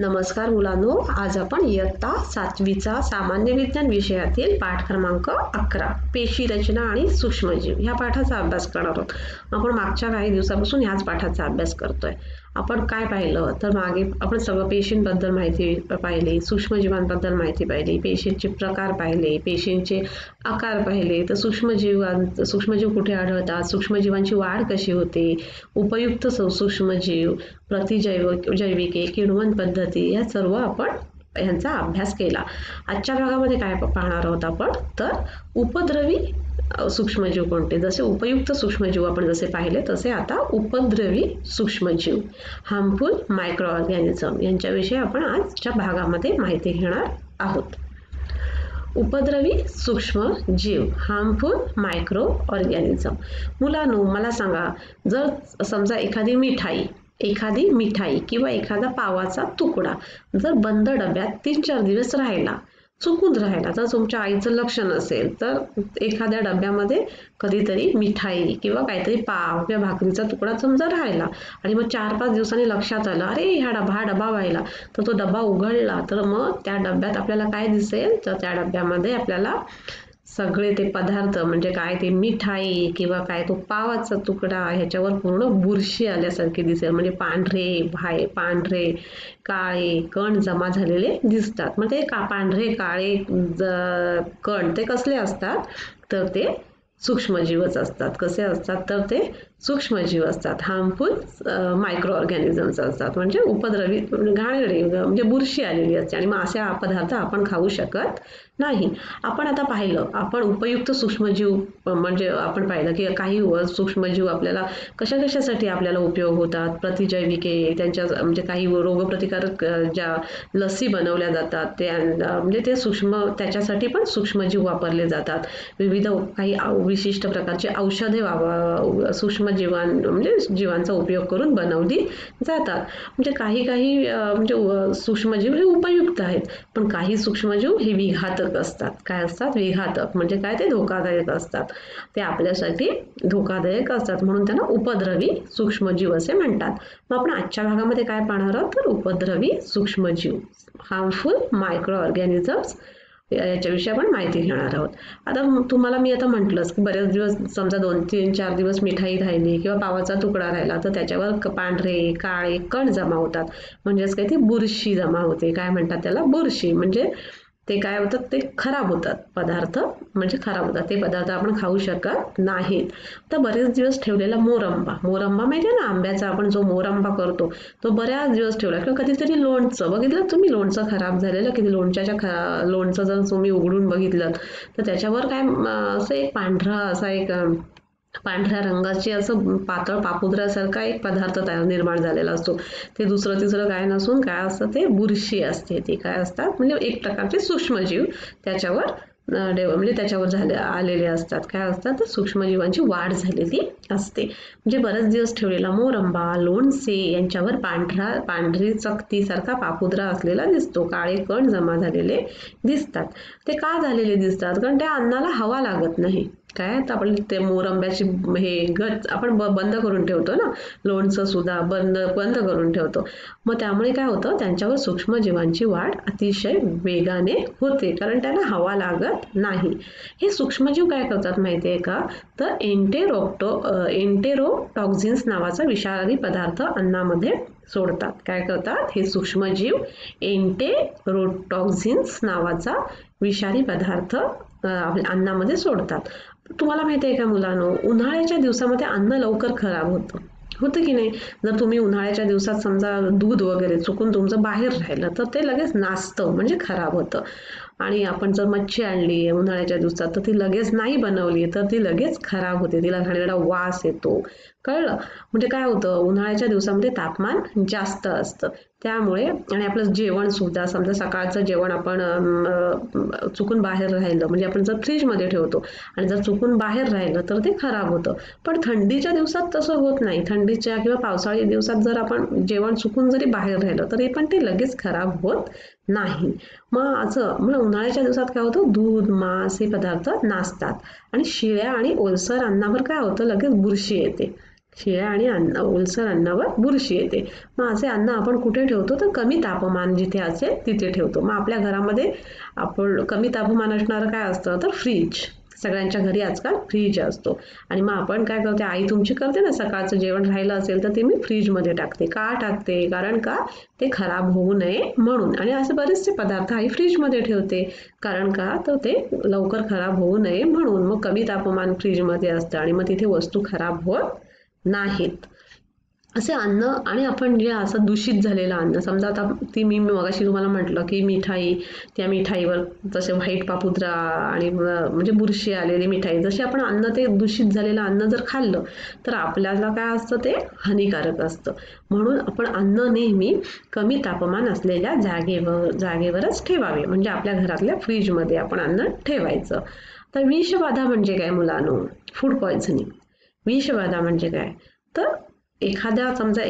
नमस्कार मुलांनो, आज आपण इयत्ता 7वीचा सामान्य विज्ञान विषयातील पाठ क्रमांक 11 पेशी रचना आणि सूक्ष्मजीव ह्या पाठाचा अभ्यास करणार आहोत. आपण मागच्या काही दिवसापासून ह्याच पाठाचा अभ्यास करतोय. आपण काय पाहिलं तर मागे आपण सगळं पेशींबद्दल माहिती पाहिली, सूक्ष्मजीवांबद्दल माहिती पाहिली, पेशींचे प्रकार पाहिले, पेशींचे आकार पाहिले, तर सूक्ष्मजीव कुठे आढळतात, सूक्ष्मजीवांची वाढ कशी होते, उपयुक्त सूक्ष्मजीव, जैविके, किण्वन पद्धती या सर्व आपण ह्यांचा अभ्यास केला. आजच्या भागामध्ये काय पाहणार आहोत आपण तर उपद्रवी सूक्ष्मजीव कोणते. जसे उपयुक्त सूक्ष्मजीव आपण जसे पाहिले तसे आता उपद्रवी सूक्ष्मजीव, हार्मफुल मायक्रो ऑर्गॅनिझम यांच्याविषयी आपण आजच्या भागामध्ये माहिती घेणार आहोत. उपद्रवी सूक्ष्मजीव, हार्मफुल मायक्रो ऑर्गॅनिझम. मुलांनो मला सांगा, जर समजा एखादी मिठाई किंवा एखादा पावाचा तुकडा जर बंद डब्यात 3-4 दिवस चुकून राहिला, तर तुमच्या आईचं लक्ष नसेल तर एखाद्या डब्यामध्ये कधीतरी मिठाई किंवा काहीतरी पाव किंवा भाकरीचा तुकडा समजा राहिला आणि मग 4-5 दिवसांनी लक्षात आलं, अरे हा डबा व्हायला, तर तो डबा उघडला तर मग त्या डब्यात आपल्याला काय दिसेल तर त्या डब्यामध्ये आपल्याला सगळे ते पदार्थ म्हणजे काय ते मिठाई किंवा काय तो पावाचा तुकडा ह्याच्यावर पूर्ण बुरशी आल्यासारखे दिसेल. म्हणजे पांढरे काळे कण जमा झालेले दिसतात. मग ते पांढरे काळे कण ते कसले असतात तर ते सूक्ष्मजीवच असतात. कसे असतात तर ते सूक्ष्मजीव असतात, हार्मफुल मायक्रो ऑर्गॅनिझम्स असतात. म्हणजे उपद्रवी घाणेरडे म्हणजे बुरशी आलेली असते आणि मग असे पदार्थ आपण खाऊ शकत नाही. आपण आता पाहिलं, आपण उपयुक्त सूक्ष्मजीव म्हणजे आपण पाहिलं की काही सूक्ष्मजीव आपल्याला कशासाठी आपल्याला उपयोग होतात. प्रतिजैविके, त्यांच्या म्हणजे काही रोगप्रतिकारक ज्या लसी बनवल्या जातात त्या म्हणजे ते त्याच्यासाठी पण सूक्ष्मजीव वापरले जातात. विविध काही विशिष्ट प्रकारचे औषधे म्हणजे जीवांचा उपयोग करून बनवली जातात. म्हणजे काही म्हणजे सूक्ष्मजीव हे उपयुक्त आहेत, पण काही सूक्ष्मजीव हे विघातक असतात. काय असतात? विघातक म्हणजे काय ते धोकादायक असतात. ते आपल्यासाठी धोकादायक असतात म्हणून त्यांना उपद्रवी सूक्ष्मजीव असे म्हणतात. मग आपण आजच्या भागामध्ये काय पाहणार आहोत तर उपद्रवी सूक्ष्मजीव, हार्मफुल मायक्रो ऑर्गॅनिझम्स याच्याविषयी आपण माहिती घेणार आहोत. आता तुम्हाला मी आता म्हटलंच की बरेच दिवस समजा 2-3-4 दिवस मिठाई राहिली किंवा पावाचा तुकडा राहिला तर त्याच्यावर पांढरे काळे कण जमा होतात. म्हणजेच काय ती बुरशी जमा होते. काय म्हणतात त्याला? बुरशी. म्हणजे ते काय होतात, ते खराब होतात पदार्थ, म्हणजे खराब होतात ते पदार्थ आपण खाऊ शकत नाहीत. तर बरेच दिवस ठेवलेला मोरंबा माहिती आहे ना, आंब्याचा आपण जो मोरंबा करतो तो बऱ्याच दिवस ठेवला. किंवा कधीतरी लोणचं बघितलं तुम्ही, लोणचं खराब झालेलं, किती लोणचं जर तुम्ही उघडून बघितलं तर त्याच्यावर काय असं एक पांढऱ्या रंगाची असं पातळ पापुद्रासारखा एक पदार्थ निर्माण झालेला असतो. ते दुसरं तिसरं काय नसून काय असतं, ते बुरशी असते. ती काय असतात म्हणजे एक प्रकारचे सूक्ष्मजीव त्याच्यावर म्हणजे त्याच्यावर आलेले असतात. काय असतात तर सूक्ष्मजीवांची वाढ झालेली असते. म्हणजे बरेच दिवस ठेवलेला मोरंबा, लोणचे यांच्यावर पांढरी चकतीसारखा पापुद्रा असलेला दिसतो. काळे कण जमा झालेले दिसतात. ते का झालेले दिसतात? कारण त्या अन्नाला हवा लागत नाही. काय तर आपण ते मोरंब्याची आपण बंद करून ठेवतो ना, लोणचं सुद्धा बंद करून ठेवतो. मग त्यामुळे काय होतं, त्यांच्यावर सूक्ष्मजीवांची वाढ अतिशय वेगाने होते कारण त्यांना हवा लागत नाही. हे सूक्ष्मजीव काय करतात माहिती आहे का तर एंटेरोटॉक्झिन्स नावाचा विषारी पदार्थ अन्नामध्ये सोडतात. काय करतात हे सूक्ष्मजीव? एंटेरोटॉक्झिन्स नावाचा विषारी पदार्थ अन्नामध्ये सोडतात. तुम्हाला माहिती आहे का मुलांनो, उन्हाळ्याच्या दिवसामध्ये अन्न लवकर खराब होतं की नाही. जर तुम्ही उन्हाळ्याच्या दिवसात समजा दूध वगैरे चुकून तुमचं बाहेर राहिलं तर ते लगेच नासतं म्हणजे खराब होतं. आणि आपण जर मच्छी आणली उन्हाळ्याच्या दिवसात तर ती लगेच नाही बनवली तर ती लगेच खराब होते, तिला घाणेरडा वास येतो. कळलं? म्हणजे काय होतं, उन्हाळ्याच्या दिवसामध्ये तापमान जास्त असतं त्यामुळे. आणि आपलं जेवण सुद्धा समजा सकाळचं जेवण आपण चुकून बाहेर राहिलं म्हणजे आपण जर फ्रीजमध्ये ठेवतो आणि जर चुकून बाहेर राहिलं तर ते खराब होतं. पण थंडीच्या दिवसात तसं होत नाही. थंडीच्या किंवा पावसाळी दिवसात जर आपण जेवण चुकून जरी बाहेर राहिलं तरी पण ते लगेच खराब होत नाही. मग उन्हाळ्याच्या दिवसात काय होतं, दूध मांस हे पदार्थ नासतात आणि शिळ्या आणि ओलसर अन्नावर काय होतं लगेच बुरशी येते. शिळ्या आणि ओलसर अन्नावर बुरशी येते. मग असे अन्न आपण कुठे ठेवतो तर कमी तापमान जिथे असेल तिथे ठेवतो. मग आपल्या घरामध्ये आपण कमी तापमान असणारं काय असतं तर फ्रीज. सगळ्यांच्या घरी आजकाल फ्रीज असतो. आणि मग आपण काय करते, आई तुमची करते ना, सकाळचं जेवण राहिलं असेल तर ते मी फ्रीजमध्ये टाकते. का टाकते, कारण का ते खराब होऊ नये म्हणून. आणि असे बरेचसे पदार्थ आई फ्रीजमध्ये ठेवते, कारण का तर ते लवकर खराब होऊ नये म्हणून. मग कमी तापमान फ्रीजमध्ये असतं आणि मग तिथे वस्तू खराब होत नाहीत. असे अन्न. आणि आपण जे असं दूषित झालेलं अन्न, समजा आता ती मी मगाशी तुम्हाला म्हटलं की मिठाई, त्या मिठाईवर जसे व्हाईट पापुद्रा आणि म्हणजे बुरशी आलेली मिठाई, जसे आपण अन्न ते दूषित झालेलं अन्न जर खाल्लं तर आपल्याला काय असतं ते हानिकारक असतं. म्हणून आपण अन्न नेहमी कमी तापमान असलेल्या जागेवरच ठेवावे. म्हणजे आपल्या घरातल्या फ्रीजमध्ये आपण अन्न ठेवायचं. तर विषबाधा म्हणजे काय मुलांनो? Food poisoning. विषबाधा म्हणजे काय तर समजा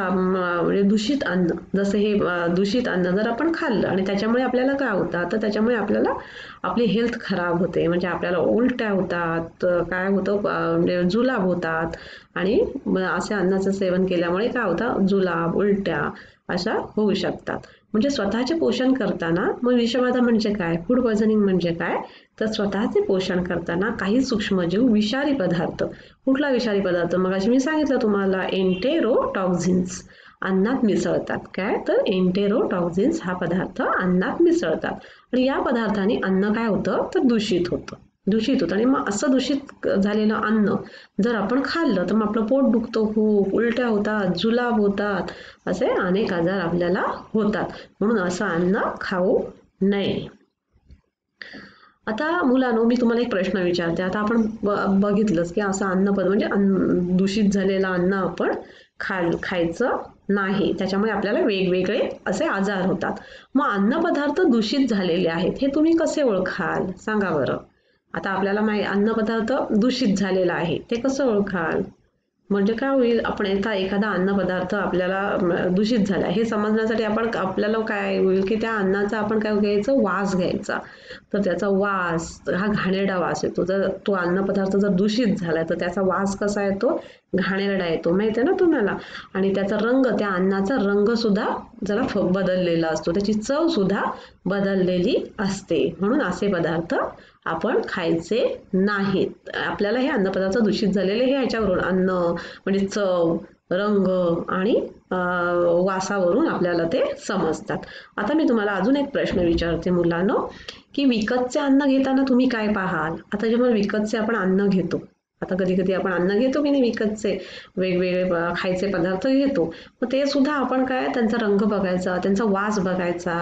म्हणजे दूषित अन्न, जसं हे दूषित अन्न जर आपण खाल्लं आणि त्याच्यामुळे आपल्याला काय होतं तर त्याच्यामुळे आपल्याला आपली हेल्थ खराब होते. म्हणजे आपल्याला उलट्या होतात, काय होतं म्हणजे जुलाब होतात. आणि अशा अन्नाचं सेवन केल्यामुळे काय होतं, जुलाब, उलट्या अशा होऊ शकतात. म्हणजे स्वतःचे पोषण करताना, मग विषबाधा म्हणजे काय, फूड पॉयझनिंग म्हणजे काय तर स्वतःचे पोषण करताना काही सूक्ष्मजीव विषारी पदार्थ. कुठला विषारी पदार्थ? मगाशी मी सांगितलं तुम्हाला, एंटेरोटॉक्झिन्स अन्नात मिसळतात. काय तर एंटेरोटॉक्झिन्स हा पदार्थ अन्नात मिसळतात. आणि या पदार्थाने अन्न काय होतं तर दूषित होतं. आणि मग असं दूषित झालेलं अन्न जर आपण खाल्लं तर मग आपलं पोट दुखतं, खूप उलट्या होतात, जुलाब होतात, असे अनेक आजार आपल्याला होतात. म्हणून असं अन्न खाऊ नये. आता मुलांनो, मी तुम्हाला एक प्रश्न विचारते. आता आपण बघितलंच की असं म्हणजे दूषित झालेलं अन्न आपण खायचं नाही, त्याच्यामुळे आपल्याला वेगवेगळे असे आजार होतात. मग अन्नपदार्थ दूषित झालेले आहेत हे तुम्ही कसे ओळखाल सांगा बरं. आता आपल्याला अन्नपदार्थ दूषित झालेला आहे ते कसं ओळखाल? म्हणजे काय होईल, आपण एखादा अन्नपदार्थ आपल्याला दूषित झाला हे समजण्यासाठी आपल्याला काय होईल की त्या अन्नाचा आपण काय घ्यायचं, वास घ्यायचा. तर त्याचा वास हा घाणेरडा वास येतो. जर तो अन्नपदार्थ जर दूषित झाला तर त्याचा वास कसा येतो, घाणेरडा येतो, माहिती आहे ना तुम्हाला. आणि त्याचा रंग, त्या अन्नाचा रंग सुद्धा जरा बदललेला असतो, त्याची चव सुद्धा बदललेली असते. म्हणून असे पदार्थ आपण खायचे नाहीत. आपल्याला हे अन्नपदार्थ दूषित झालेले हे ह्याच्यावरून अन्न म्हणजे चव, रंग आणि वासावरून आपल्याला ते समजतात. आता मी तुम्हाला अजून एक प्रश्न विचारते मुलांनो, की विकतचे अन्न घेताना तुम्ही काय पाहाल? आता जेव्हा विकतचे आपण अन्न घेतो, आता कधी कधी आपण अन्न घेतो की नाही, विकतचे वेगवेगळे खायचे पदार्थ घेतो, मग ते सुद्धा आपण काय त्यांचा रंग बघायचा, त्यांचा वास बघायचा.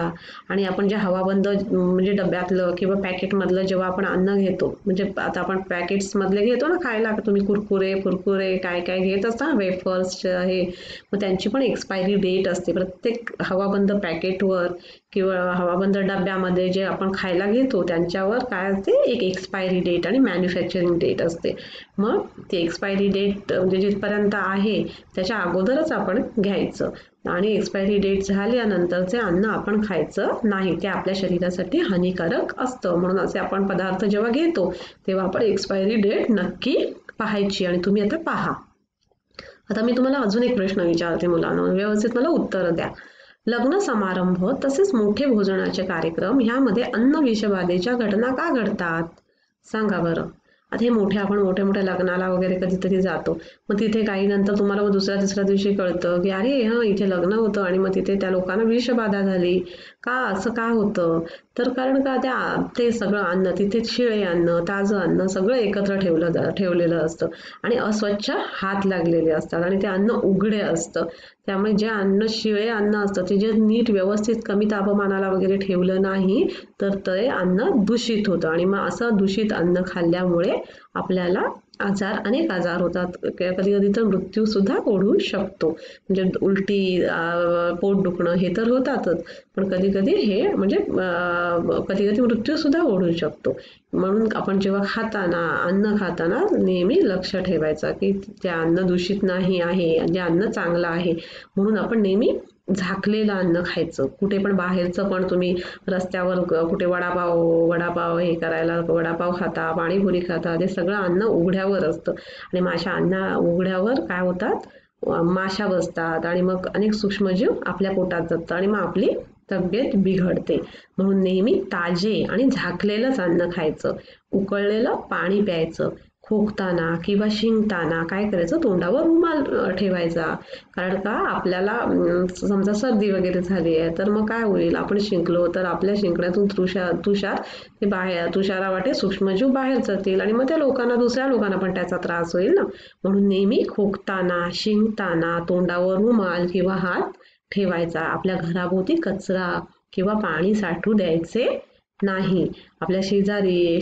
आणि आपण जे हवाबंद म्हणजे डब्यातलं किंवा पॅकेटमधलं जेव्हा आपण अन्न घेतो, म्हणजे आता आपण पॅकेट्समधले घेतो ना खायला, तुम्ही कुरकुरे काय काय घेत असता, वेफर्स हे, मग त्यांची पण एक्सपायरी डेट असते प्रत्येक हवाबंद पॅकेटवर किंवा हवाबंद डब्यामध्ये जे आपण खायला घेतो त्यांच्यावर काय असते, एक एक्सपायरी डेट आणि मॅन्युफॅक्चरिंग डेट असते. मग ती एक्सपायरी डेट म्हणजे जिथपर्यंत आहे त्याच्या अगोदरच आपण घ्यायचं. आणि एक्सपायरी डेट झाल्यानंतरचे अन्न आपण खायचं नाही, ते आपल्या शरीरासाठी हानिकारक असतं. म्हणून असे आपण पदार्थ जेव्हा घेतो तेव्हा आपण एक्सपायरी डेट नक्की पाहायची. आणि तुम्ही आता पहा. आता मी तुम्हाला अजून एक प्रश्न विचारते मुलांनो, व्यवस्थित मला उत्तर द्या. लग्न समारंभ तसेच मोठे भोजनाचे कार्यक्रम ह्यामध्ये अन्न विषबाधेच्या घटना का घडतात सांगा बरं. आता हे आपण मोठ्या लग्नाला वगैरे कधीतरी जातो, मग तिथे काही नंतर तुम्हाला मग दुसऱ्या तिसऱ्या दिवशी कळतं की अरे इथे लग्न होतं आणि मग तिथे त्या लोकांना विषबाधा झाली. का असं का होतं तर कारण का ते सगळं अन्न तिथे शिळे अन्न, ताजं अन्न सगळं एकत्र ठेवलेलं असतं आणि अस्वच्छ हात लागलेले असतात आणि ते अन्न उघडे असतं. त्यामुळे जे अन्न शिळे अन्न असतं ते जे नीट व्यवस्थित कमी तापमानाला वगैरे ठेवलं नाही तर ते अन्न दूषित होतं. आणि मग असं दूषित अन्न खाल्ल्यामुळे आपल्याला अनेक आजार होतात. कधी कधी तर मृत्यू सुद्धा ओढवू शकतो. म्हणजे उलटी, पोट दुखणं हे तर होतातच, पण कधी कधी हे म्हणजे कधी कधी मृत्यू सुद्धा ओढवू शकतो. म्हणून आपण जेव्हा अन्न खाताना नेहमी लक्ष ठेवायचं की ते अन्न दूषित नाही आहे, जे अन्न चांगलं आहे. म्हणून आपण नेहमी झाकलेलं अन्न खायचं. कुठे पण बाहेरचं पण तुम्ही रस्त्यावर कुठे वडापाव हे करायला वडापाव खाता, पाणीपुरी खाता, ते सगळं अन्न उघड्यावर असतं आणि अशा अन्न उघड्यावर काय होतात, माशा बसतात आणि मग अनेक सूक्ष्मजीव आपल्या पोटात जातात आणि मग आपली तब्येत बिघडते. म्हणून नेहमी ताजे आणि झाकलेलंच अन्न खायचं. उकळलेलं पाणी प्यायचं. खोकताना किंवा शिंकताना काय करायचं, तोंडावर रुमाल ठेवायचा. कारण का आपल्याला समजा सर्दी वगैरे झाली आहे तर मग काय होईल, आपण शिंकलो तर आपल्या शिंकण्यातून तुषार ते बाहेर तुषारावाटे सूक्ष्मजीव बाहेर जातील आणि मग त्या दुसऱ्या लोकांना पण त्याचा त्रास होईल ना. म्हणून नेहमी खोकताना शिंकताना तोंडावर रुमाल किंवा हात ठेवायचा. आपल्या घराभोवती कचरा किंवा पाणी साठू द्यायचे नाही. आपल्या शेजारी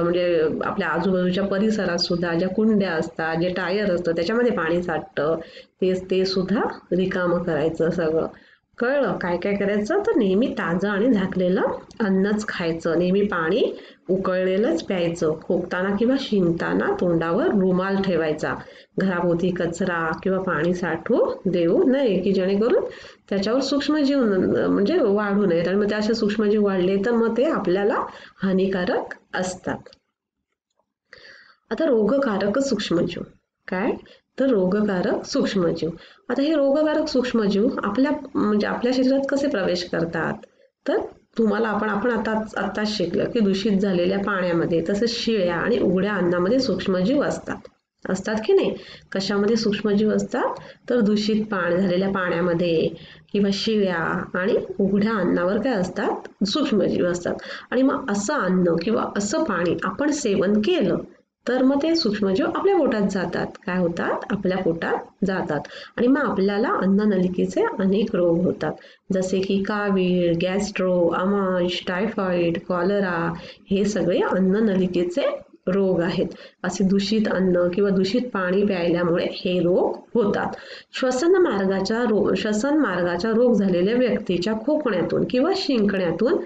म्हणजे आपल्या आजूबाजूच्या परिसरात सुद्धा ज्या कुंड्या असतात, जे टायर असतं त्याच्यामध्ये पाणी साठतं, ते सुद्धा रिकामं करायचं सगळं. कळलं? काय काय करायचं, तर नेहमी ताजं आणि झाकलेलं अन्नच खायचं. नेहमी पाणी उकळलेलंच प्यायचं. खोकताना किंवा शिंकताना तोंडावर रुमाल ठेवायचा. घराभोवती कचरा किंवा पाणी साठवू देऊ नये, की जेणेकरून त्याच्यावर सूक्ष्मजीव म्हणजे वाढू नयेत आणि मग ते असे सूक्ष्मजीव वाढले तर मग ते आपल्याला हानिकारक असतात. आता रोगकारक सूक्ष्मजीव काय, तर रोगकारक सूक्ष्मजीव. आता हे रोगकारक सूक्ष्मजीव आपल्या शरीरात कसे प्रवेश करतात, तर आपण आताच शिकलं की दूषित झालेल्या पाण्यामध्ये तसेच शिळ्या आणि उघड्या अन्नामध्ये सूक्ष्मजीव असतात की नाही. कशामध्ये सूक्ष्मजीव असतात, तर दूषित झालेल्या पाण्यामध्ये किंवा शिळ्या आणि उघड्या अन्नावर काय असतात, सूक्ष्मजीव असतात. आणि मग असं अन्न किंवा असं पाणी आपण सेवन केलं तर मग ते सूक्ष्मजीव आपल्या पोटात जातात. काय होतात, आपल्या पोटात जातात आणि मग आपल्याला अन्ननलिकेचे अनेक रोग होतात. जसे की कावीळ, गॅस्ट्रो, आमांश, टायफॉइड, कॉलरा हे सगळे अन्ननलिकेचे रोग आहेत. असे दूषित अन्न किंवा दूषित पाणी प्यायल्यामुळे हे रोग होतात. श्वसन मार्गाचा रोग झालेल्या व्यक्तीच्या खोकण्यातून किंवा शिंकण्यातून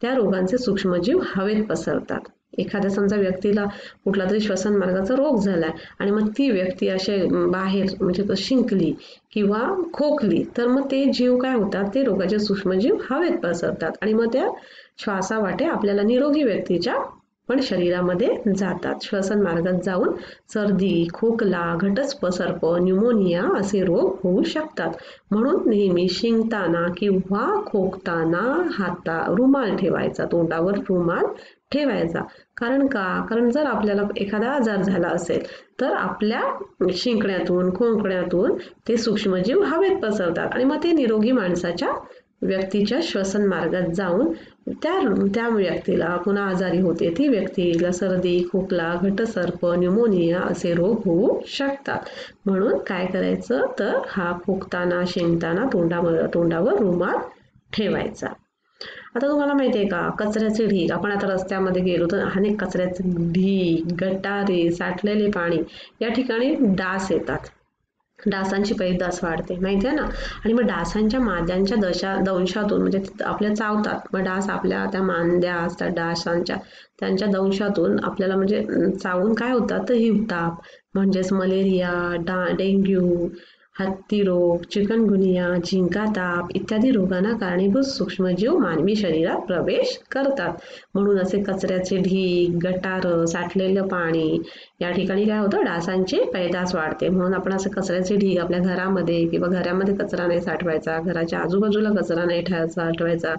त्या रोगांचे सूक्ष्मजीव हवेत पसरतात. एखाद्या समजा व्यक्तीला कुठला तरी श्वसन मार्गाचा रोग झालाय आणि मग ती व्यक्ती असे बाहेर म्हणजे शिंकली किंवा खोकली तर मग ते जीव काय होतात, ते रोगाचे सूक्ष्मजीव हवेत पसरतात आणि मग त्या श्वासावाटे आपल्याला निरोगी व्यक्तीच्या पण शरीरामध्ये जातात. श्वसन मार्गात जाऊन सर्दी, खोकला, घटस्फसर्प, न्यूमोनिया असे रोग होऊ शकतात. म्हणून नेहमी शिंकताना किंवा खोकताना रुमाल ठेवायचा, तोंडावर रुमाल ठेवायचा. कारण जर आपल्याला एखादा आजार झाला असेल तर आपल्या शिंकण्यातून खोकण्यातून ते सूक्ष्मजीव हवेत पसरतात आणि मग ते निरोगी व्यक्तीच्या श्वसन मार्गात जाऊन त्या व्यक्तीला पुन्हा आजारी होते. ती व्यक्तीला सर्दी, खोकला, घटसर्प, न्यूमोनिया असे रोग होऊ शकतात. म्हणून काय करायचं, तर हा खोकताना शिंकताना तोंडावर रुमाल ठेवायचा. आता तुम्हाला माहिती आहे का, कचऱ्याचे ढीग, आपण आता रस्त्यामध्ये गेलो तर अनेक कचऱ्याचे ढीग, गटारे, साठलेले पाणी, या ठिकाणी डास येतात. डासांची पैदास वाढते माहिती आहे ना. आणि मग डासांच्या माद्यांच्या दंशातून म्हणजे आपल्या चावतात. मग डास आपल्या त्या मांद्या असतात डासांच्या, त्यांच्या दंशातून आपल्याला म्हणजे चावून काय होतात, तर हिवताप म्हणजेच मलेरिया, डेंग्यू, हत्ती रोग, चिकनगुनिया, झिंका ताप इत्यादी रोगांना कारणीभूत सूक्ष्मजीव मानवी शरीरात प्रवेश करतात. म्हणून असे कचऱ्याचे ढीग, गटार, साठलेलं पाणी या ठिकाणी काय होतं, डासांची पैदास वाढते. म्हणून आपण असं कचऱ्याचे ढीग आपल्या घरामध्ये किंवा घरामध्ये कचरा नाही साठवायचा, घराच्या आजूबाजूला कचरा नाही साठवायचा.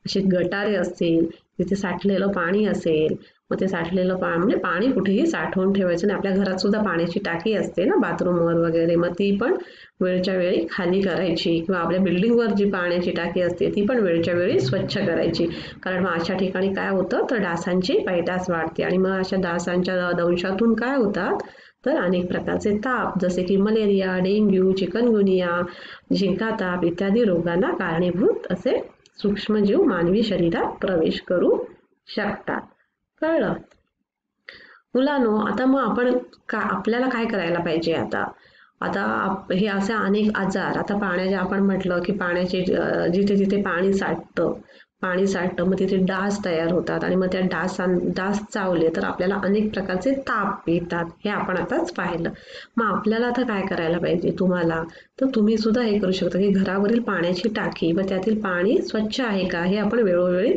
असे गटारे असतील, तिथे साठलेलं पाणी असेल, मग ते साठलेलं म्हणजे पाणी कुठेही साठवून ठेवायचं नाही. आपल्या घरात सुद्धा पाण्याची टाकी असते ना बाथरूमवर वगैरे, मग ती पण वेळच्या वेळी खाली करायची किंवा आपल्या बिल्डिंगवर जी पाण्याची टाकी असते ती पण वेळच्या वेळी स्वच्छ करायची. कारण मग अशा ठिकाणी काय होतं, तर डासांची पैदास वाढते आणि मग अशा डासांच्या दंशातून काय होतात, तर अनेक प्रकारचे ताप जसे की मलेरिया, डेंग्यू, चिकनगुनिया, झिंका ताप इत्यादी रोगांना कारणीभूत असे सूक्ष्मजीव मानवी शरीरात प्रवेश करू शकतात. कळलं मुलांनो. आता मग आपल्याला काय करायला पाहिजे, आता हे असे अनेक आजार, आता पाण्याचे आपण म्हटलं की पाण्याचे जिथे जिथे पाणी साठतं, पाणी साठतं, मग तिथे डास तयार होतात आणि मग त्या डास चावले तर आपल्याला अनेक प्रकारचे ताप येतात. हे आपण आताच पाहिलं. मग आपल्याला आता काय करायला पाहिजे तुम्हाला, तर तुम्ही सुद्धा हे करू शकता की घरावरील पाण्याची टाकी व त्यातील पाणी स्वच्छ आहे का हे आपण वेळोवेळी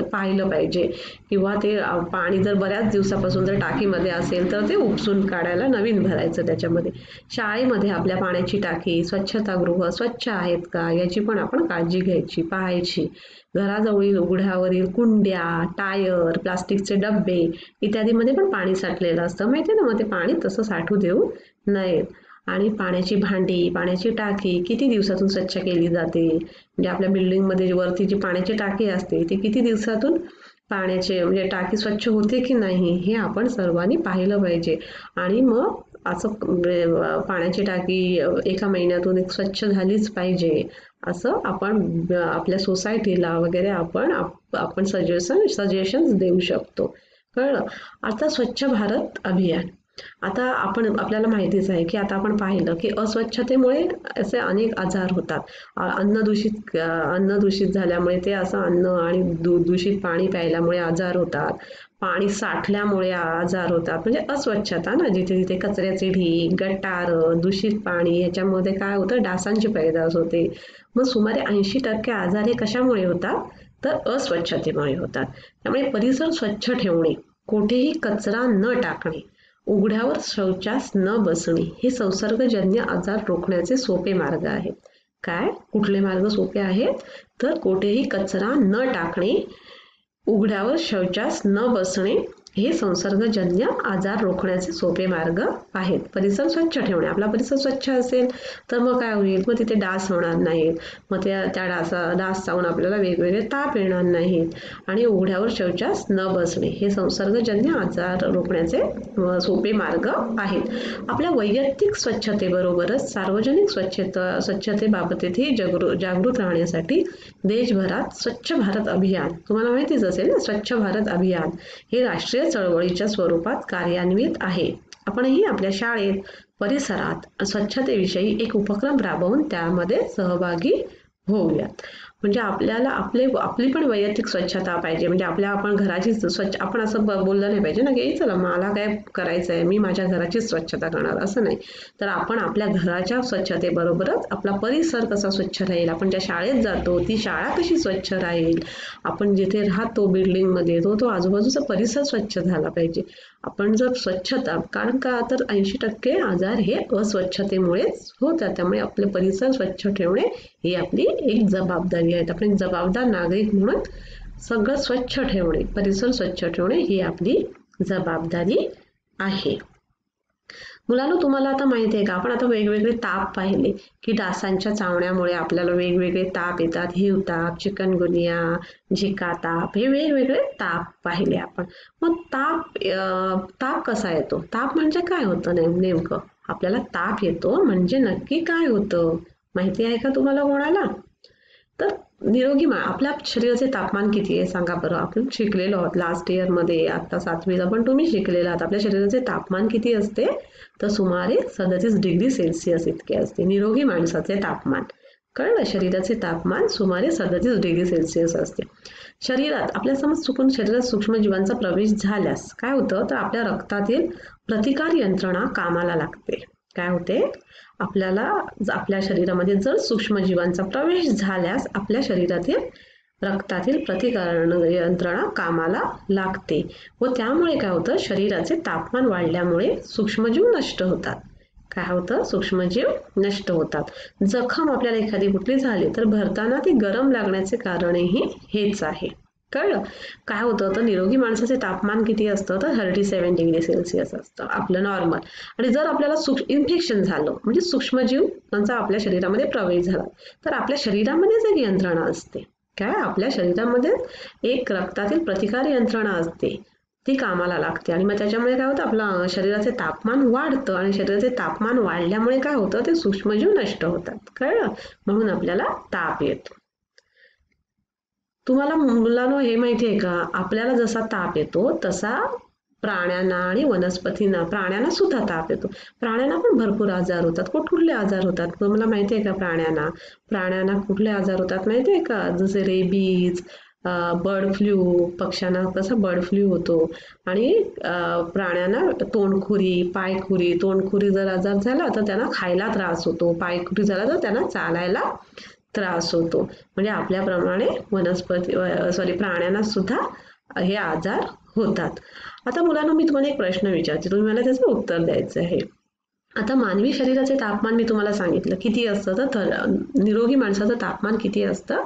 पाहिलं पाहिजे. किंवा ते पाणी जर बऱ्याच दिवसापासून जर टाकीमध्ये असेल तर ते उपसून काढायला नवीन भरायचं त्याच्यामध्ये. शाळेमध्ये आपल्या पाण्याची टाकी, स्वच्छतागृह स्वच्छ आहेत का याची पण आपण काळजी घ्यायची, पाहायची. घराजवळील उघड्यावरील कुंड्या, टायर, प्लास्टिकचे डबे इत्यादीमध्ये पण पाणी साठलेलं असतं, माहिती आहे ना. मग ते पाणी तसं साठू देऊ नये. आणि पाण्याची भांडी, पाण्याची टाकी किती दिवसातून स्वच्छ केली जाते, म्हणजे आपल्या बिल्डिंगमध्ये वरती जी पाण्याची टाकी असते ती किती दिवसातून पाण्याचे म्हणजे टाकी स्वच्छ होते की नाही हे आपण सर्वांनी पाहिलं पाहिजे. आणि मग असं पाण्याची टाकी एका महिन्यातून एक स्वच्छ झालीच पाहिजे असं आपण आपल्या सोसायटीला वगैरे आपण सजेशन्स देऊ शकतो. कळलं. आता स्वच्छ भारत अभियान. आता आपल्याला माहितीच आहे की आता आपण पाहिलं की अस्वच्छतेमुळे असे अनेक आजार होतात. अन्न दूषित झाल्यामुळे ते असं अन्न आणि दूषित पाणी प्यायल्यामुळे आजार होतात. पाणी साठल्यामुळे आजार होतात, म्हणजे अस्वच्छता ना, जिथे जिथे कचऱ्याचे ढीग, गटार, दूषित पाणी याच्यामध्ये काय होतं, डासांची पैदास होते. मग सुमारे 80% आजार हे कशामुळे होतात, तर अस्वच्छतेमुळे होतात. त्यामुळे परिसर स्वच्छ ठेवणे, कोठेही कचरा न टाकणे, उघड्यावर शौचास न बसणे हे संसर्गजन्य आजार रोखण्याचे सोपे मार्ग आहेत. काय कुठले मार्ग सोपे आहेत, तर कोठेही कचरा न टाकणे, उघड्यावर शौचास न बसणे हे संसर्गजन्य आजार रोखण्याचे सोपे मार्ग आहेत. परिसर स्वच्छ ठेवणे, आपला परिसर स्वच्छ असेल तर मग काय होईल, मग तिथे डास होणार नाहीत, मग त्या डास चावून आपल्याला वेगवेगळे ताप येणार नाहीत. आणि उघड्यावर शौचास न बसणे हे संसर्गजन्य आजार रोखण्याचे सोपे मार्ग आहेत. आपल्या वैयक्तिक स्वच्छतेबरोबरच सार्वजनिक स्वच्छतेबाबतही जागृत राहण्यासाठी देशभरात स्वच्छ भारत अभियान, तुम्हाला माहितीच असेल ना, स्वच्छ भारत अभियान हे राष्ट्रीय चळवळीच्या स्वरूपात कार्यान्वित आहे. आपणही आपल्या शाळेत, परिसरात स्वच्छतेविषयी एक उपक्रम राबवून त्यामध्ये सहभागी होऊयात. म्हणजे आपल्याला आपली पण वैयक्तिक स्वच्छता पाहिजे. म्हणजे आपण घराची स्वच्छ, आपण असं बोललं नाही पाहिजे ना की चला मला काय करायचं आहे, मी माझ्या घराची स्वच्छता करणार, असं नाही. तर आपण आपल्या घराच्या स्वच्छतेबरोबरच आपला परिसर कसा स्वच्छ राहील, आपण ज्या शाळेत जातो ती शाळा कशी स्वच्छ राहील, आपण जिथे राहतो बिल्डिंगमध्ये तो आजूबाजूचा परिसर स्वच्छ झाला पाहिजे. आपण जर स्वच्छता, कारण का तर 80% आजार हे अस्वच्छतेमुळेच होतात. त्यामुळे आपले परिसर स्वच्छ ठेवणे ही आपली एक जबाबदारी आहे. आपण एक जबाबदार नागरिक म्हणून सगळं स्वच्छ ठेवणे, परिसर स्वच्छ ठेवणे ही आपली जबाबदारी आहे. मुलांनो, तुम्हाला आता माहिती आहे का, आपण आता वेगवेगळे ताप पाहिले की डासांच्या चावण्यामुळे आपल्याला वेगवेगळे ताप येतात, हिवताप, चिकनगुनिया, झिका ताप, हे वेगवेगळे ताप पाहिले आपण. मग ताप कसा येतो, ताप म्हणजे काय होतं नेमकं, आपल्याला ताप येतो म्हणजे नक्की काय होतं माहिती आहे का तुम्हाला कोणाला? तर निरोगी आपल्या शरीराचे तापमान किती आहे सांगा बरं. आपण शिकलेलो आहोत लास्ट इयरमध्ये, आता 7वीला पण तुम्ही शिकलेला आहात. आपल्या शरीराचे तापमान किती असते, तर सुमारे 37 डिग्री सेल्सिअस इतके असते निरोगी माणसाचे तापमान. कळलं, शरीराचे तापमान सुमारे 37 डिग्री सेल्सिअस असते. शरीरात आपल्या समज चुकून शरीरात सूक्ष्मजीवांचा प्रवेश झाल्यास काय होतं, तर आपल्या रक्तातील प्रतिकार यंत्रणा कामाला लागते. काय होते, आपल्या शरीरामध्ये जर सूक्ष्मजीवांचा प्रवेश झाल्यास आपल्या शरीरातील रक्तातील प्रतिकार यंत्रणा कामाला लागते व त्यामुळे काय होतं, शरीराचे तापमान वाढल्यामुळे सूक्ष्मजीव नष्ट होतात. काय होतं, सूक्ष्मजीव नष्ट होतात. जखम आपल्याला एखादी कुठली झाली तर भरताना ती गरम लागण्याचे कारणही हेच आहे. कळलं. काय होतं, तर निरोगी माणसाचे तापमान किती असतं, तर 37 डिग्री सेल्सिअस असतं आपलं नॉर्मल. आणि जर आपल्याला इन्फेक्शन झालं म्हणजे सूक्ष्मजीवांचा आपल्या शरीरामध्ये प्रवेश झाला तर आपल्या शरीरामध्येच एक यंत्रणा असते. काय, आपल्या शरीरामध्ये एक रक्तातील प्रतिकार यंत्रणा असते, ती कामाला लागते. आणि मग त्याच्यामुळे काय होतं, आपलं शरीराचे तापमान वाढतं आणि शरीराचे तापमान वाढल्यामुळे काय होतं, ते सूक्ष्मजीव नष्ट होतात. कळलं, म्हणून आपल्याला ताप येतो. तुम्हाला मुलांनो हे माहिती आहे का, आपल्याला जसा ताप येतो तसा प्राण्यांना आणि वनस्पतींना, प्राण्यांना सुद्धा ताप येतो. प्राण्यांना पण भरपूर आजार होतात. कुठले आजार होतात तुम्हाला माहिती आहे का? प्राण्यांना कुठले आजार होतात माहिती आहे का? जसे रेबीज, बर्ड फ्लू, पक्ष्यांना कसा बर्ड फ्लू होतो आणि प्राण्यांना तोंडखुरी, पायखुरी. तोंडखुरी जर आजार झाला तर त्यांना खायला त्रास होतो, पायखुरी झाला तर त्यांना चालायला त्रास होतो. म्हणजे आपल्याप्रमाणे प्राण्यांना सुद्धा हे आजार होतात. आता मुलांनो, मी तुम्हाला एक प्रश्न विचारते, तुम्ही मला त्याचं उत्तर द्यायचं आहे. आता मानवी शरीराचे तापमान मी तुम्हाला सांगितलं किती असतं, तर निरोगी माणसाचं तापमान किती असतं,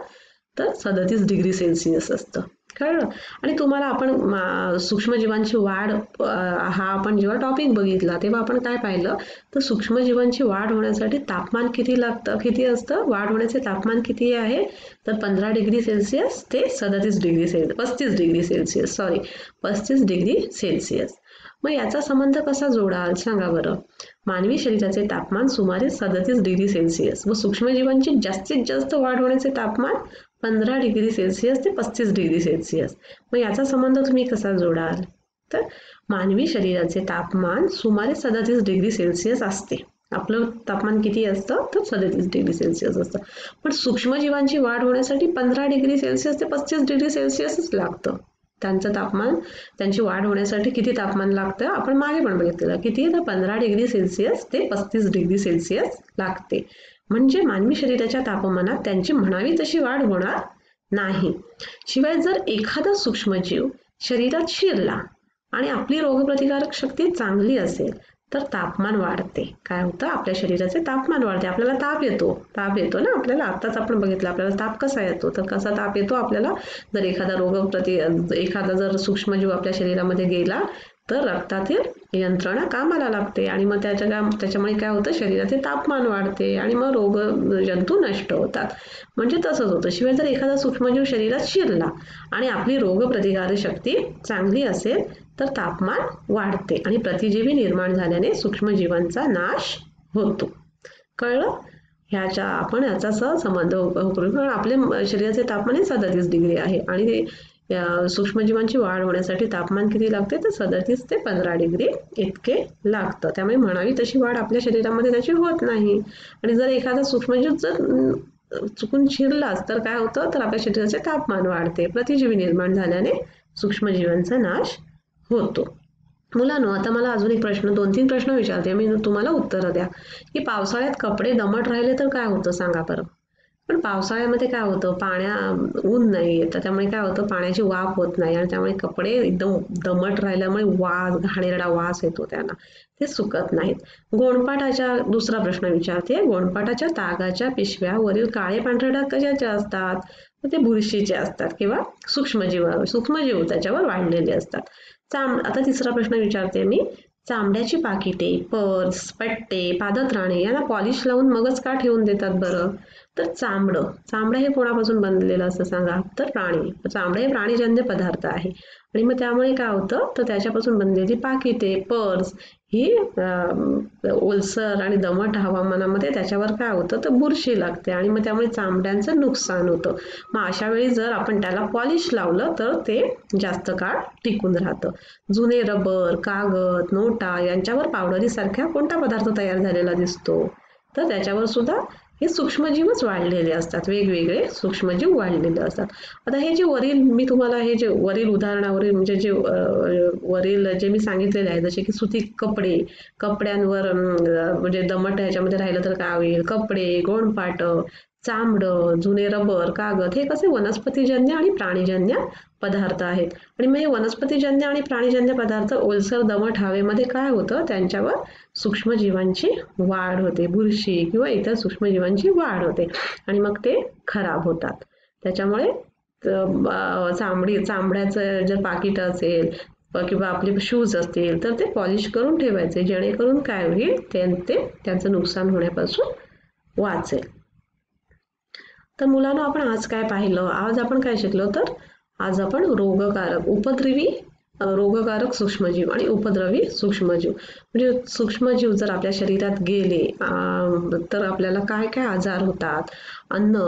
तर 37 डिग्री सेल्सिअस असतं. कळलं? आणि तुम्हाला आपण सूक्ष्मजीवांची वाढ हा आपण जेव्हा टॉपिक बघितला तेव्हा आपण काय पाहिलं, तर सूक्ष्मजीवांची वाढ होण्यासाठी तापमान किती लागतं, किती असतं, वाढ होण्याचे तापमान किती आहे, तर 15 डिग्री सेल्सिअस ते 35 degree Celsius 35 degree Celsius 35 degree Celsius. मग याचा संबंध कसा जोडाल सांगा बरं. मानवी शरीराचे तापमान सुमारे 37 डिग्री सेल्सिअस व सूक्ष्मजीवांची जास्तीत जास्त वाढ होण्याचे तापमान 15 डिग्री सेल्सिअस ते 35 डिग्री सेल्सिअस. मग याचा संबंध तुम्ही कसा जोडाल, तर मानवी शरीराचे तापमान सुमारे 37 डिग्री सेल्सिअस असते. आपलं तापमान किती असतं, तर 37 डिग्री सेल्सिअस असतं. पण सूक्ष्मजीवांची वाढ होण्यासाठी 15 डिग्री सेल्सिअस ते 35 डिग्री सेल्सिअसच लागतं. त्यांचं तापमान, त्यांची वाढ होण्यासाठी किती तापमान लागतं आपण मागे पण बघितलेलं, किती, तर 15 डिग्री सेल्सिअस ते 35 डिग्री सेल्सिअस लागते. म्हणजे मानवी शरीराच्या तापमानात त्यांची म्हणावी तशी वाढ होणार नाही. शिवाय जर एखादा सूक्ष्मजीव शरीरात शिरला आणि आपली रोगप्रतिकारक शक्ती चांगली असेल तर तापमान वाढते. काय होतं, आपल्या शरीराचे तापमान वाढते. आपल्याला ताप येतो ना आपल्याला. आत्ताच आपण बघितलं आपल्याला ताप कसा येतो, तर कसा ताप येतो आपल्याला, जर एखादा जर सूक्ष्मजीव आपल्या शरीरामध्ये गेला तर रक्तातील यंत्रणा कामाला लागते आणि मग त्याच्यामुळे काय होतं, शरीराचे तापमान वाढते आणि मग रोग जंतू नष्ट होतात. म्हणजे तसंच होतं. शिवाय जर एखादा सूक्ष्मजीव शरीरात शिरला आणि आपली रोगप्रतिकारक शक्ती चांगली असेल तर तापमान वाढते आणि प्रतिजीवी निर्माण झाल्याने सूक्ष्मजीवांचा नाश होतो. कळलं? आपण याचा संबंध करू, कारण आपल्या शरीराचे तापमान हे 37 डिग्री आहे आणि सूक्ष्मजीवांची वाढ होण्यासाठी तापमान किती लागते, तर 37 ते 15 डिग्री इतके लागतं. त्यामुळे म्हणावी तशी वाढ आपल्या शरीरामध्ये त्याची होत नाही. आणि जर एखादा सूक्ष्मजीव जर चुकून शिरलाच तर काय होतं, तर आपल्या शरीराचे तापमान वाढते. प्रतिजीवी निर्माण झाल्याने सूक्ष्मजीवांचा नाश होतो. मुलांनो, आता मला अजून एक प्रश्न, 2-3 प्रश्न विचारते मी, तुम्हाला उत्तरं द्या. की पावसाळ्यात कपडे दमट राहिले तर काय होतं सांगा बरं. पण पावसाळ्यामध्ये काय होतं, ऊन नाही येतं, त्यामुळे काय होतं, पाण्याची वाफ होत नाही आणि त्यामुळे कपडे एकदम दमट राहिल्यामुळे घाणेरडा वास येतो त्यांना, ते सुकत नाहीत. दुसरा प्रश्न विचारते, गोणपाटाच्या तागाच्या पिशव्यावरील काळे पांढरे डाग कशाचे असतात, तर ते बुरशीचे असतात किंवा सूक्ष्मजीव त्याच्यावर वाढलेले असतात. आता तिसरा प्रश्न विचारते मी, चामड्याची पाकिटे, पर्स, पट्टे, पादत्राणे यांना पॉलिश लावून मगच का ठेवून देतात बरं, तर चामडं हे कोणापासून बनलेलं असतं सांगा, तर चामडं हे प्राणीजन्य पदार्थ आहे आणि मग त्यामुळे काय होतं, तर त्याच्यापासून बनलेली पाकिटे, पर्स ही ओलसर आणि दमट हवामानामध्ये त्याच्यावर काय होतं, तर बुरशी लागते आणि मग त्यामुळे चामड्यांचं नुकसान होतं. मग अशा वेळी जर आपण त्याला पॉलिश लावलं तर ते जास्त काळ टिकून राहतं. जुने रबर, कागद, नोटा यांच्यावर पावडरी सारख्या कोणता पदार्थ तयार झालेला दिसतो, तर त्याच्यावर सुद्धा हे सूक्ष्मजीवच वाढलेले असतात, वेगवेगळे सूक्ष्मजीव वाढलेले असतात. आता हे जे मी तुम्हाला हे जे वरील उदाहरणावरील म्हणजे वरील जे मी सांगितलेले आहे, जसे की सुती कपड्यांवर म्हणजे दमट ह्याच्यामध्ये राहिलं तर काय होईल, कपडे, गोणपाट, चामडं, जुने रबर, कागद हे कसे वनस्पतीजन्य आणि प्राणीजन्य पदार्थ आहेत. आणि मग हे वनस्पतीजन्य आणि प्राणीजन्य पदार्थ ओलसर दमट हवेमध्ये काय होतं, त्यांच्यावर सूक्ष्मजीवांची वाढ होते, बुरशी किंवा इतर सूक्ष्मजीवांची वाढ होते आणि मग ते खराब होतात. त्याच्यामुळे चामड्याचं जर पाकिट असेल किंवा आपले शूज असतील तर ते पॉलिश करून ठेवायचे, जेणेकरून काय होईल, त्यांचं नुकसान होण्यापासून वाचेल. तर मुलांनो, आपण आज काय पाहिलं, आज आपण काय शिकलो, तर आज आपण रोगकारक सूक्ष्मजीव आणि उपद्रवी सूक्ष्मजीव, म्हणजे सूक्ष्मजीव जर आपल्या शरीरात गेले तर आपल्याला काय काय आजार होतात.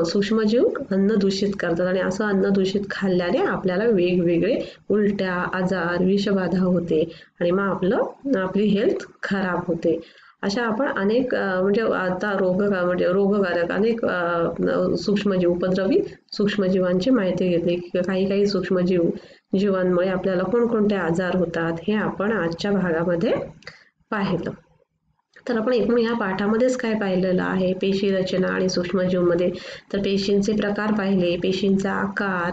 सूक्ष्मजीव अन्न दूषित करतात आणि असं अन्न दूषित खाल्ल्याने आपल्याला वेगवेगळे उलट्या, आजार, विषबाधा होते आणि मग आपली हेल्थ खराब होते. अशा आपण अनेक म्हणजे आता म्हणजे रोगकारक अनेक सूक्ष्मजीव उपद्रवी सूक्ष्मजीवांची माहिती घेतली. काही जीवांमुळे आपल्याला कोणकोणते आजार होतात हे आपण आजच्या भागामध्ये पाहिलं. तर आपण एकूण या पाठामध्येच काय पाहिलेलं आहे, पेशी रचना आणि सूक्ष्मजीवमध्ये तर पेशींचे प्रकार पाहिले, पेशींचा आकार,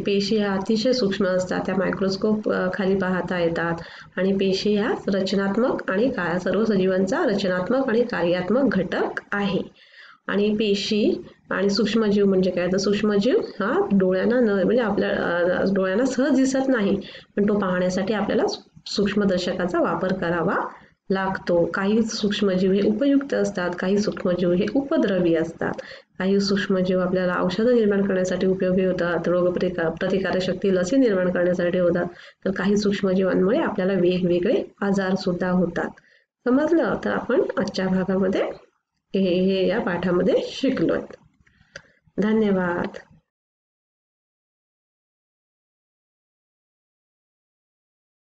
पेशी ह्या अतिशय सूक्ष्म असतात, त्या मायक्रोस्कोप खाली पाहता येतात आणि पेशी ह्या रचनात्मक आणि सर्व सजीवांचा रचनात्मक आणि कार्यात्मक घटक आहे. आणि पेशी आणि सूक्ष्मजीव म्हणजे काय, तर सूक्ष्मजीव हा डोळ्यांना म्हणजे आपल्या डोळ्यांना सहज दिसत नाही, पण तो पाहण्यासाठी आपल्याला सूक्ष्मदर्शकाचा वापर करावा लागतो. काही सूक्ष्मजीव हे उपयुक्त असतात, काही सूक्ष्मजीव हे उपद्रवी असतात. काही सूक्ष्मजीव आपल्याला औषधं निर्माण करण्यासाठी उपयोगी होतात, प्रतिकारक शक्ती लसी निर्माण करण्यासाठी होतात, तर काही सूक्ष्मजीवांमुळे आपल्याला वेगवेगळे आजार सुद्धा होतात. समजलं? तर आपण आजच्या भागामध्ये हे या पाठामध्ये शिकलोत. धन्यवाद.